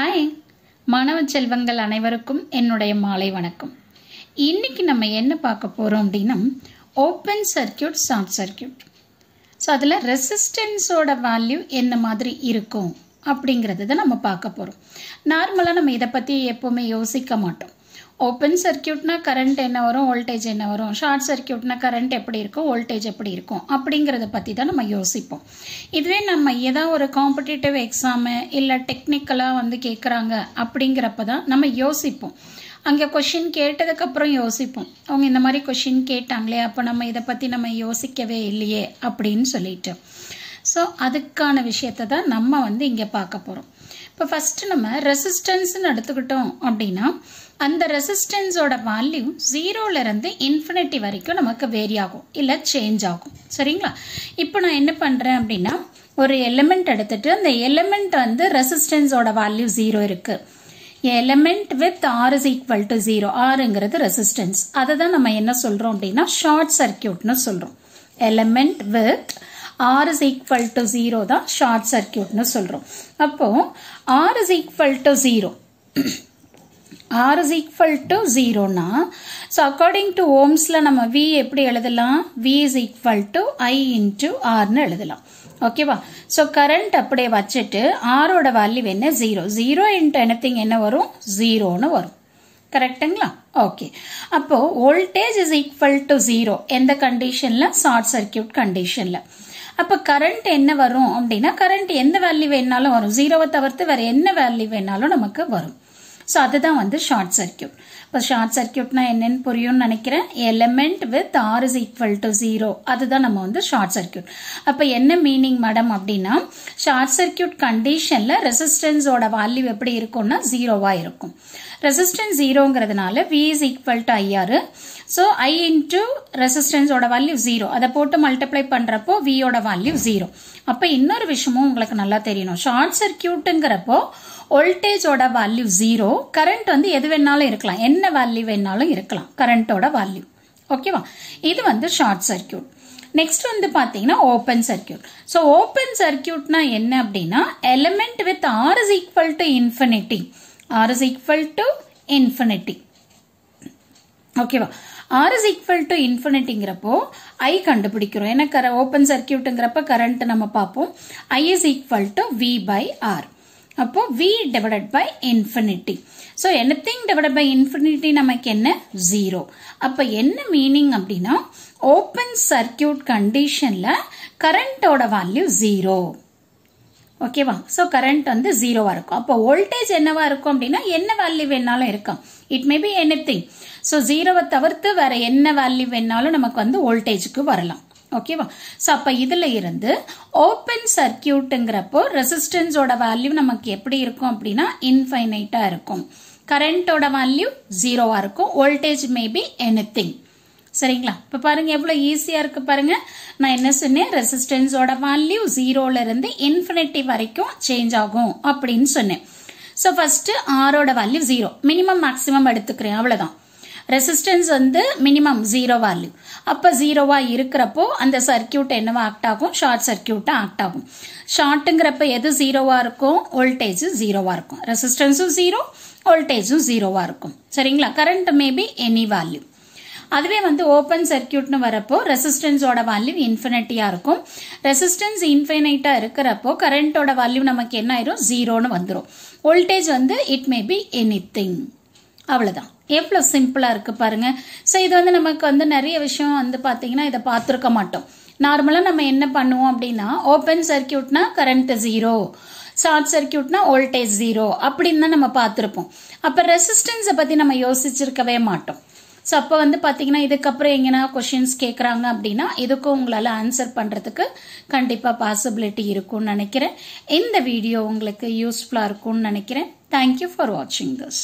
Hi மாணவ செல்வங்கள் அனைவருக்கும் என்னுடைய மாலை வணக்கம். இன்னைக்கு நம்ம என்ன பார்க்க போறோம் அப்படின்னா open circuit short circuit. So அதில் ரெசிஸ்டன்ஸோட வேல்யூ என்ன மாதிரி இருக்கும் அப்படிங்கிறத நம்ம பார்க்க போகிறோம். நார்மலாக நம்ம இதை பற்றி எப்போவுமே யோசிக்க மாட்டோம். ஓப்பன் சர்க்யூட்னா கரண்ட் என்ன வரும், வோல்டேஜ் என்ன வரும், ஷார்ட் சர்க்யூட்னா கரண்ட் எப்படி இருக்கும், வோல்டேஜ் எப்படி இருக்கும் அப்படிங்கிறத பற்றி தான் நம்ம யோசிப்போம். இதுவே நம்ம ஏதாவது ஒரு காம்படிட்டிவ் எக்ஸாமு இல்லை டெக்னிக்கலாக கேட்குறாங்க அப்படிங்கிறப்ப தான் நம்ம யோசிப்போம். அங்கே கொஷின் கேட்டதுக்கப்புறம் யோசிப்போம், அவங்க இந்த மாதிரி கொஷின் கேட்டாங்களே, அப்போ நம்ம இதை பற்றி நம்ம யோசிக்கவே இல்லையே அப்படின்னு சொல்லிட்டு. ஸோ அதுக்கான விஷயத்தை தான் நம்ம இங்கே பார்க்க போகிறோம். இப்போ ஃபஸ்ட்டு நம்ம ரெசிஸ்டன்ஸ்ன்னு எடுத்துக்கிட்டோம் அப்படின்னா அந்த ரெசிஸ்டன்ஸோட வேல்யூ 0லேருந்து இன்ஃபினிட்டி வரைக்கும் நமக்கு வேரி ஆகும் இல்லை சேஞ்ச் ஆகும். சரிங்களா? இப்போ நான் என்ன பண்ணுறேன் அப்படின்னா ஒரு எலிமெண்ட் எடுத்துட்டு அந்த எலிமெண்ட் ரெசிஸ்டன்ஸோட வேல்யூ 0 இருக்கு. Element with R is equal to 0. Rங்கிறது ரெசிஸ்டன்ஸ். அதை தான் நம்ம என்ன சொல்கிறோம் அப்படின்னா ஷார்ட் சர்க்யூட்னு சொல்கிறோம். Element with R is equal to 0 தான் ஷார்ட் சர்க்யூட்னு சொல்கிறோம். அப்போ R is equal to 0. R is equal to 0னா so according to ohmsல நம்ம V எப்படி எழுதலாம்? V is equal to I into R னு எழுதலாம். ஓகேவா? ஸோ கரண்ட் அப்படியே வச்சுட்டு ஆரோட வேல்யூ என்ன? 0. 0 into anything என்ன வரும்? 0னு வரும். கரெக்டுங்களா? ஓகே. அப்போ வோல்டேஜ் இஸ் ஈக்குவல் டு 0 எந்த கண்டிஷன்ல? ஷார்ட் சர்க்யூட் கண்டிஷன்ல. அப்போ கரண்ட் என்ன வரும் அப்படின்னா கரண்ட் எந்த வேல்யூ வேணாலும் வரும். 0வை தவிர்த்து வேற என்ன வேல்யூ வேணாலும் நமக்கு வரும். ஸோ அதுதான் ஷார்ட் சர்க்யூட். இப்போ ஷார்ட் சர்க்யூட்னா என்னன்னு புரியும்னு நினைக்கிறேன். Element with R is equal to 0 அதுதான் நம்ம ஷார்ட் சர்க்யூட். அப்போ என்ன மீனிங் மேடம் அப்படின்னா ஷார்ட் சர்க்யூட் கண்டிஷன்ல ரெசிஸ்டன்ஸோட வேல்யூ எப்படி இருக்கும்னா 0வா இருக்கும். ரெசிஸ்டன்ஸ் 0ங்கிறதுனால V is equal to IR. So I into ரெசிஸ்டன்ஸோட வேல்யூ 0 அதை போட்டு மல்டிப்ளை பண்றப்போ V யோட வேல்யூ 0. அப்போ இன்னொரு விஷயமும் உங்களுக்கு நல்லா தெரியணும். ஷார்ட் சர்க்யூட்டுங்கிறப்போ வோல்டேஜோட வேல்யூ 0, கரண்ட் எது வேணாலும் இருக்கலாம், என்ன வேல்யூ வேணாலும் இருக்கலாம் கரண்டோட வேல்யூ. ஓகேவா? இது ஷார்ட் சர்க்யூட். நெக்ஸ்ட் பாத்தீங்கன்னா ஓப்பன் சர்க்யூட். ஸோ ஓப்பன் சர்க்யூட்னா என்ன அப்படின்னா element with R is equal to infinity. R is equal to infinity. ஓகேவா? R is equal to infinity-ங்கிறப்போ I கண்டுபிடிக்கிறோம். ஏன்னா ஓப்பன் சர்க்யூட்டுங்கிறப்ப கரண்ட் நம்ம பார்ப்போம். I is equal to V by R. அப்போ V divided by infinity. So anything divided by infinity நமக்கு என்ன? 0. அப்ப என்ன மீனிங் அப்படின்னா ஓப்பன் சர்க்யூட் கண்டிஷன்ல கரண்டோட வேல்யூ 0. ஓகேவா? ஸோ கரண்ட் 0வா இருக்கும். அப்போ வோல்டேஜ் என்னவா இருக்கும் அப்படின்னா என்ன வேல்யூ வேணாலும் இருக்கும். It may be anything. So 0வை தவிர்த்து வேற என்ன வேல்யூ வேணாலும் நமக்கு வோல்டேஜுக்கு வரலாம். ஓகேவா? ஸோ அப்போ இதுல இருந்து ஓப்பன் சர்க்யூட்டுங்கிறப்போ ரெசிஸ்டன்ஸோட வேல்யூ நமக்கு எப்படி இருக்கும் அப்படின்னா இன்ஃபைனைட்டா இருக்கும். கரண்டோட வேல்யூ 0வா இருக்கும். Voltage May be anything. சரிங்களா? இப்போ பாருங்க எவ்வளவு ஈஸியா இருக்கு பாருங்க. நான் என்ன சொன்னேன்? ரெசிஸ்டன்ஸோட வேல்யூ 0லேருந்து இன்ஃபினிட்டி வரைக்கும் சேஞ்ச் ஆகும் அப்படின்னு சொன்னேன். ஸோ ஃபர்ஸ்ட் ஆரோட வேல்யூ 0, மினிமம் மேக்சிமம் எடுத்துக்கிறேன், அவ்வளவுதான். Resistance minimum 0 value. அப்ப 0வா இருக்கிறப்போ அந்த சர்க்யூட் என்னவா ஆக்ட் ஆகும்? ஷார்ட் சர்க்யூட்டா ஆக்ட் ஆகும். ஷார்ட்ங்கிறப்ப எது 0வா இருக்கும்? வோல்டேஜ் 0வா இருக்கும். ரெசிஸ்டன்ஸும் 0, வோல்டேஜும் 0வா இருக்கும். சரிங்களா? Current maybe any value. அதுவே ஓப்பன் சர்க்யூட்னு வரப்போ ரெசிஸ்டன்ஸோட வேல்யூ இன்ஃபினிட்டியா இருக்கும். ரெசிஸ்டன்ஸ் இன்ஃபினைட்டா இருக்கிறப்போ கரண்டோட வேல்யூ நமக்கு என்ன ஆயிரும்? 0ன்னு வந்துடும். Voltage it may be anything. அவ்வளவுதான். எவ்வளவு சிம்பிளா இருக்கு பாருங்க. சோ இது நமக்கு நிறைய விஷயம் பாத்தீங்கன்னா இதை பார்த்திருக்க மாட்டோம். நார்மலா நம்ம என்ன பண்ணுவோம் அப்படின்னா ஓப்பன் சர்க்யூட்னா கரண்ட் 0, ஷார்ட் சர்க்யூட்னா வோல்டேஜ் 0 அப்படின்னு தான் நம்ம பார்த்திருப்போம். அப்ப ரெசிஸ்டன்ஸை பத்தி நம்ம யோசிச்சிருக்கவே மாட்டோம். ஸோ அப்போ பாத்தீங்கன்னா இதுக்கப்புறம் எங்கன்னா கொஸ்டின்ஸ் கேட்குறாங்க அப்படின்னா இதுக்கும் உங்களால ஆன்சர் பண்றதுக்கு கண்டிப்பா பாசிபிலிட்டி இருக்கும்னு நினைக்கிறேன். இந்த வீடியோ உங்களுக்கு யூஸ்ஃபுல்லா இருக்கும்னு நினைக்கிறேன். தேங்க்யூ ஃபார் வாட்சிங் திஸ்.